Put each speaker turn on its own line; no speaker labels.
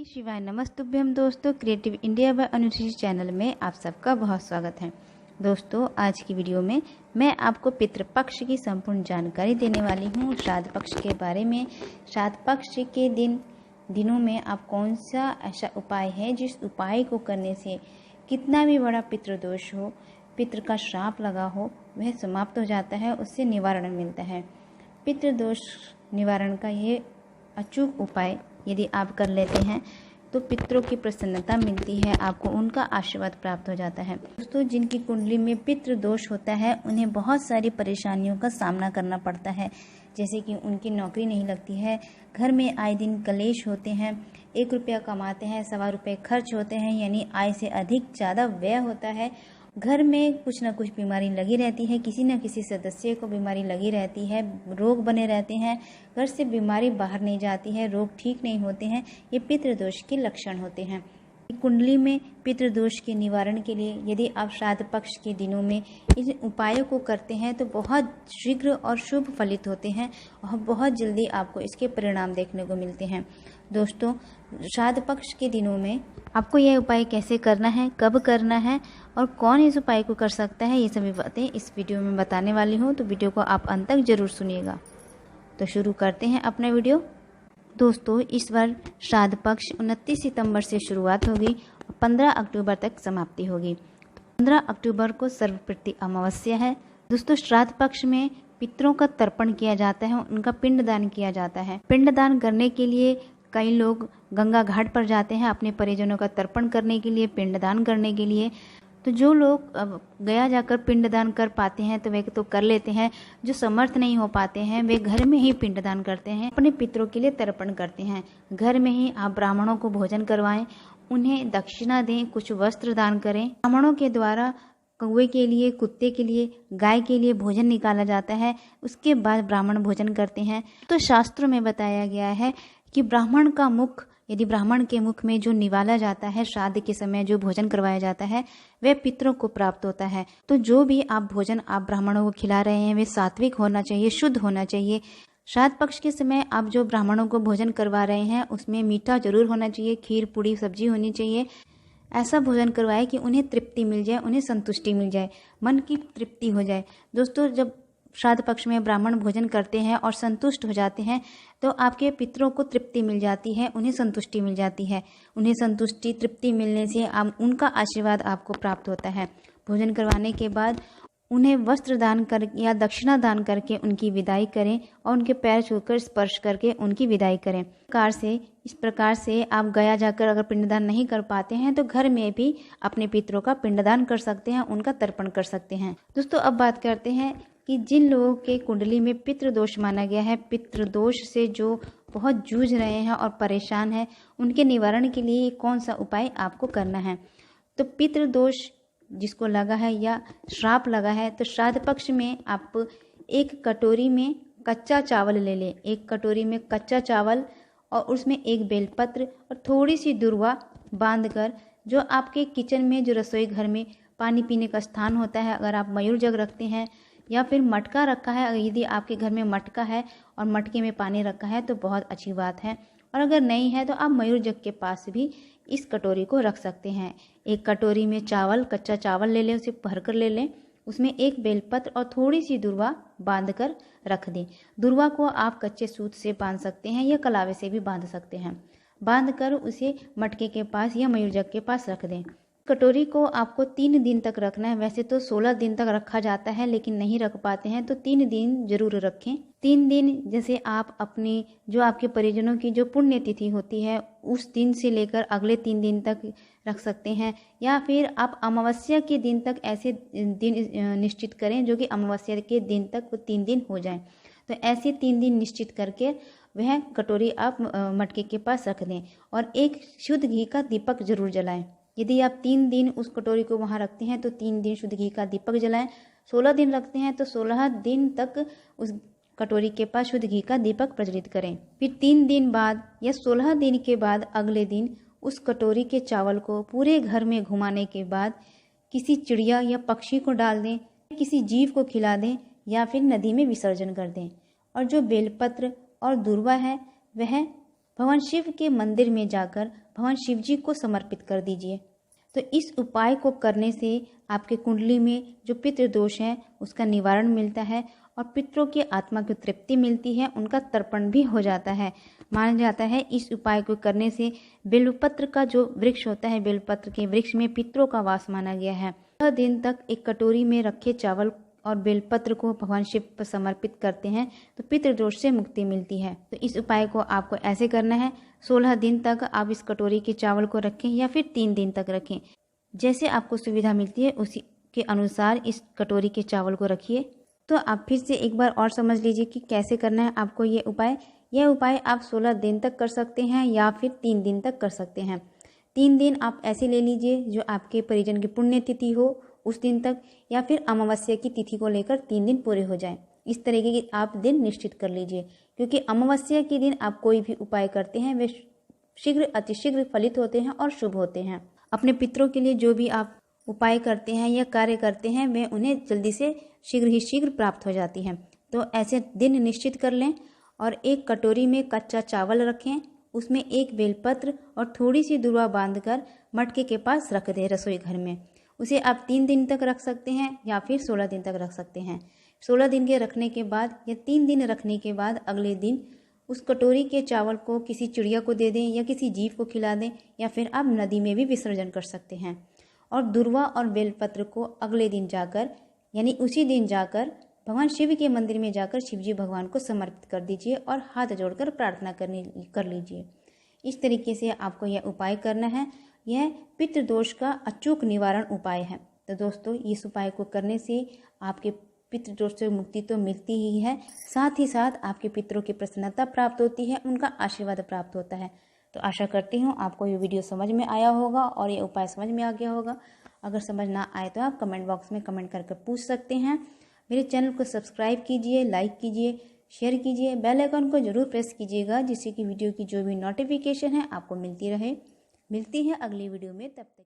शिवाय नमस्तुभ्यम दोस्तों, creative India by Anushri channel में आप सबका बहुत स्वागत है। दोस्तों, आज की वीडियो में मैं आपको पितृपक्ष की संपूर्ण जानकारी देने वाली हूँ। श्राद्ध पक्ष के बारे में, श्राद्ध पक्ष के दिनों में आप कौन सा ऐसा उपाय है जिस उपाय को करने से कितना भी बड़ा पितृदोष हो, पितृ का श्राप लगा हो, वह समाप्त हो जाता है, उससे निवारण मिलता है। पितृदोष निवारण का ये अचूक उपाय यदि आप कर लेते हैं तो पितरों की प्रसन्नता मिलती है, आपको उनका आशीर्वाद प्राप्त हो जाता है। दोस्तों, जिनकी कुंडली में पितृ दोष होता है उन्हें बहुत सारी परेशानियों का सामना करना पड़ता है, जैसे कि उनकी नौकरी नहीं लगती है, घर में आए दिन कलेश होते हैं, 1 रुपया कमाते हैं 1.25 रुपये खर्च होते हैं, यानी आय से अधिक ज़्यादा व्यय होता है। घर में कुछ ना कुछ बीमारी लगी रहती है, किसी न किसी सदस्य को बीमारी लगी रहती है, रोग बने रहते हैं, घर से बीमारी बाहर नहीं जाती है, रोग ठीक नहीं होते हैं। ये पितृदोष के लक्षण होते हैं। कुंडली में पितृदोष के निवारण के लिए यदि आप श्राद्ध पक्ष के दिनों में इन उपायों को करते हैं तो बहुत शीघ्र और शुभ फलित होते हैं और बहुत जल्दी आपको इसके परिणाम देखने को मिलते हैं। दोस्तों, श्राद्ध पक्ष के दिनों में आपको यह उपाय कैसे करना है, कब करना है और कौन इस उपाय को कर सकता है, ये सभी बातें इस वीडियो में बताने वाली हूँ, तो वीडियो को आप अंत तक जरूर सुनिएगा। तो शुरू करते हैं अपना वीडियो। दोस्तों, इस बार श्राद्ध पक्ष 29 सितंबर से शुरुआत होगी और 15 अक्टूबर तक समाप्ति होगी। 15 अक्टूबर को सर्वप्रति अमावस्या है। दोस्तों, श्राद्ध पक्ष में पितरों का तर्पण किया जाता है, उनका पिंडदान किया जाता है। पिंडदान करने के लिए कई लोग गंगा घाट पर जाते हैं अपने परिजनों का तर्पण करने के लिए, पिंडदान करने के लिए। तो जो लोग गया जाकर पिंडदान कर पाते हैं तो वे तो कर लेते हैं, जो समर्थ नहीं हो पाते हैं वे घर में ही पिंडदान करते हैं, अपने पितरों के लिए तर्पण करते हैं। घर में ही आप ब्राह्मणों को भोजन करवाएं, उन्हें दक्षिणा दें, कुछ वस्त्र दान करें। ब्राह्मणों के द्वारा कौवे के लिए, कुत्ते के लिए, गाय के लिए भोजन निकाला जाता है, उसके बाद ब्राह्मण भोजन करते हैं। तो शास्त्रों में बताया गया है कि ब्राह्मण का मुख, यदि ब्राह्मण के मुख में जो निवाला जाता है, श्राद्ध के समय जो भोजन करवाया जाता है, वह पितरों को प्राप्त होता है। तो जो भी आप भोजन आप ब्राह्मणों को खिला रहे हैं वे सात्विक होना चाहिए, शुद्ध होना चाहिए। श्राद्ध पक्ष के समय आप जो ब्राह्मणों को भोजन करवा रहे हैं उसमें मीठा जरूर होना चाहिए, खीर पूड़ी सब्जी होनी चाहिए। ऐसा भोजन करवाए कि उन्हें तृप्ति मिल जाए, उन्हें संतुष्टि मिल जाए, मन की तृप्ति हो जाए। दोस्तों, जब श्राद्ध पक्ष में ब्राह्मण भोजन करते हैं और संतुष्ट हो जाते हैं तो आपके पितरों को तृप्ति मिल जाती है, उन्हें संतुष्टि मिल जाती है। उन्हें संतुष्टि तृप्ति मिलने से उनका आशीर्वाद आपको प्राप्त होता है। भोजन करवाने के बाद उन्हें वस्त्र दान कर या दक्षिणा दान करके उनकी विदाई करें और उनके पैर छूकर स्पर्श करके उनकी विदाई करें। इस प्रकार से आप गया जाकर अगर पिंडदान नहीं कर पाते हैं तो घर में भी अपने पितरों का पिंडदान कर सकते हैं, उनका तर्पण कर सकते हैं। दोस्तों, अब बात करते हैं कि जिन लोगों के कुंडली में पितृदोष माना गया है, पितृदोष से जो बहुत जूझ रहे हैं और परेशान हैं, उनके निवारण के लिए कौन सा उपाय आपको करना है। तो पितृदोष जिसको लगा है या श्राप लगा है, तो श्राद्ध पक्ष में आप 1 कटोरी में कच्चा चावल ले लें। 1 कटोरी में कच्चा चावल और उसमें 1 बेलपत्र और थोड़ी सी दुर्वा बांधकर, जो आपके किचन में, जो रसोई घर में पानी पीने का स्थान होता है, अगर आप मयूर जग रखते हैं या फिर मटका रखा है, यदि आपके घर में मटका है और मटके में पानी रखा है तो बहुत अच्छी बात है, और अगर नहीं है तो आप मयूर जग के पास भी इस कटोरी को रख सकते हैं। 1 कटोरी में चावल, कच्चा चावल ले लें, उसे भर कर ले लें, उसमें 1 बेलपत्र और थोड़ी सी दुर्वा बांध कर रख दें। दुर्वा को आप कच्चे सूत से बांध सकते हैं या कलावे से भी बांध सकते हैं। बांध कर उसे मटके के पास या मयूर जग के पास रख दें। कटोरी को आपको 3 दिन तक रखना है। वैसे तो 16 दिन तक रखा जाता है, लेकिन नहीं रख पाते हैं तो 3 दिन जरूर रखें। 3 दिन जैसे आप अपनी, जो आपके परिजनों की जो पुण्यतिथि होती है उस दिन से लेकर अगले 3 दिन तक रख सकते हैं, या फिर आप अमावस्या के दिन तक ऐसे दिन निश्चित करें जो कि अमावस्या के दिन तक वो 3 दिन हो जाएं। तो ऐसे 3 दिन निश्चित करके वह कटोरी आप मटके के पास रख दें और एक शुद्ध घी का दीपक जरूर जलाएं। यदि आप 3 दिन उस कटोरी को वहाँ रखते हैं तो 3 दिन शुद्ध घी का दीपक जलाएं। 16 दिन रखते हैं तो 16 दिन तक उस कटोरी के पास शुद्ध घी का दीपक प्रज्वलित करें। फिर 3 दिन बाद या 16 दिन के बाद अगले दिन उस कटोरी के चावल को पूरे घर में घुमाने के बाद किसी चिड़िया या पक्षी को डाल दें, किसी जीव को खिला दें या फिर नदी में विसर्जन कर दें। और जो बेलपत्र और दुर्वा है वह भगवान शिव के मंदिर में जाकर भगवान शिव जी को समर्पित कर दीजिए। तो इस उपाय को करने से आपके कुंडली में जो पितृ दोष है उसका निवारण मिलता है और पितरों की आत्मा को तृप्ति मिलती है, उनका तर्पण भी हो जाता है। माना जाता है इस उपाय को करने से बेलपत्र का जो वृक्ष होता है, बेलपत्र के वृक्ष में पितरों का वास माना गया है। 6 दिन तक एक कटोरी में रखे चावल और बेलपत्र को भगवान शिव पर समर्पित करते हैं तो पितृदोष से मुक्ति मिलती है। तो इस उपाय को आपको ऐसे करना है, 16 दिन तक आप इस कटोरी के चावल को रखें या फिर 3 दिन तक रखें। जैसे आपको सुविधा मिलती है उसी के अनुसार इस कटोरी के चावल को रखिए। तो आप फिर से एक बार और समझ लीजिए कि कैसे करना है आपको ये उपाय। यह उपाय आप 16 दिन तक कर सकते हैं या फिर 3 दिन तक कर सकते हैं। 3 दिन आप ऐसे ले लीजिए जो आपके परिजन की पुण्यतिथि हो उस दिन तक, या फिर अमावस्या की तिथि को लेकर 3 दिन पूरे हो जाएं। इस तरीके के आप दिन निश्चित कर लीजिए, क्योंकि अमावस्या के दिन आप कोई भी उपाय करते हैं वे शीघ्र अतिशीघ्र फलित होते हैं और शुभ होते हैं। अपने पितरों के लिए जो भी आप उपाय करते हैं या कार्य करते हैं वे उन्हें जल्दी से शीघ्र ही शीघ्र प्राप्त हो जाती हैं। तो ऐसे दिन निश्चित कर लें और एक कटोरी में कच्चा चावल रखें, उसमें एक बेलपत्र और थोड़ी सी दुर्वा बांधकर मटके के पास रख दें रसोई घर में। उसे आप 3 दिन तक रख सकते हैं या फिर 16 दिन तक रख सकते हैं। 16 दिन के रखने के बाद या 3 दिन रखने के बाद अगले दिन उस कटोरी के चावल को किसी चिड़िया को दे दें या किसी जीव को खिला दें, या फिर आप नदी में भी विसर्जन कर सकते हैं। और दुर्वा और बेलपत्र को अगले दिन जाकर यानी उसी दिन जाकर भगवान शिव के मंदिर में जाकर शिव जी भगवान को समर्पित कर दीजिए और हाथ जोड़कर प्रार्थना कर लीजिए। इस तरीके से आपको यह उपाय करना है। यह पितृदोष का अचूक निवारण उपाय है। तो दोस्तों, इस उपाय को करने से आपके पितृदोष से मुक्ति तो मिलती ही है, साथ ही साथ आपके पितरों की प्रसन्नता प्राप्त होती है, उनका आशीर्वाद प्राप्त होता है। तो आशा करती हूँ आपको ये वीडियो समझ में आया होगा और ये उपाय समझ में आ गया होगा। अगर समझ ना आए तो आप कमेंट बॉक्स में कमेंट करके पूछ सकते हैं। मेरे चैनल को सब्सक्राइब कीजिए, लाइक कीजिए, शेयर कीजिए, बेल आइकन को जरूर प्रेस कीजिएगा, जिससे कि वीडियो की जो भी नोटिफिकेशन है आपको मिलती रहे। मिलती है अगली वीडियो में, तब तक